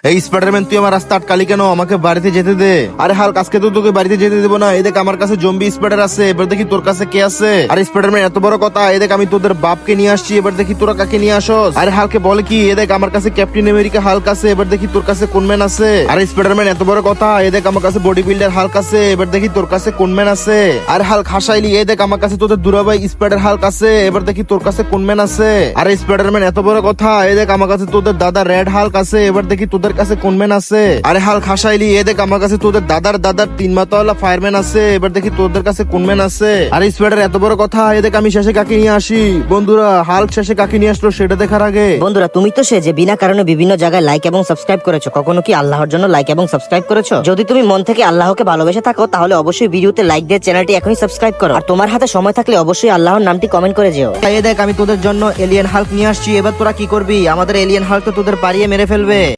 এই স্পাইডারম্যান, তুই আমার রাস্তা আটকালি কেন? আমাকে বাড়িতে যেতে দে। আরে হাল্ক, আজকে তো তোকে বাড়িতে যেতে দেবো না। এদেখ আমার কাছে জম্বি স্পাইডার আছে, এবার দেখি তোর কাছে কে আছে। আরে স্পাইডারম্যান, এত বড় কথা। এদেখ আমি তোদের বাপকে নিয়ে আসছি, এবার দেখি তোরা কাকে নিয়ে আসস। আরে হালকে বলে কি, এদেখ আমার কাছে ক্যাপ্টেন আমেরিকা হাল্ক আছে, এবার দেখি তোর কাছে কোন ম্যান আছে। আরে স্পাইডারম্যান, এত বড় কথা। এদেখ আমার কাছে বডি বিল্ডার হাল্ক আছে, এবার দেখি তোর কাছে কোন ম্যান আছে। আরে হাল্ক হাসাইলি, এদেখ আমার কাছে তোদের দুরাবাই স্পাইডার হাল্ক আছে, এবার দেখি তোর কাছে কোন ম্যান আছে। আরে স্পাইডারম্যান, এত বড় কথা। এদেখ আমার কাছে তোদের দাদা রেড হাল্ক আছে, এবার দেখি তোদের কাছে কোন ম্যান আছে। আরে হাল্ক হাসাইলি, এদেখ আমার কাছে তোদের দাদার তিন মাথাওয়ালা ফায়ারম্যান আছে, এবার দেখি তোদের কাছে কোন ম্যান আছে। আরে স্পাইডার, এত বড় কথা। এদেখ আমি শেষে কাকে নিয়ে আসি। বন্ধুরা, হাল্ক শেষে কাকে নিয়ে আসলো সেটা দেখার আগে বন্ধুরা, তুমি তো সে যে বিনা কারণে বিভিন্ন জায়গায় লাইক এবং সাবস্ক্রাইব করেছো। কখনো কি আল্লাহর জন্য লাইক এবং সাবস্ক্রাইব করেছো? যদি তুমি মন থেকে আল্লাহকে ভালোবেসে থাকো তাহলে অবশ্যই ভিডিওতে লাইক দিয়ে চ্যানেলটি এখনই সাবস্ক্রাইব করো। আর তোমার হাতে সময় থাকলে অবশ্যই আল্লাহর নামটি কমেন্ট করে যেও। এই দেখ, আমি তোদের জন্য এলিয়েন হাল্ক নিয়ে আসছি। এবার তোরা কি করবি? আমাদের এলিয়েন হাল্ক তো তোদের পাড়িয়ে মেরে ফেলবে।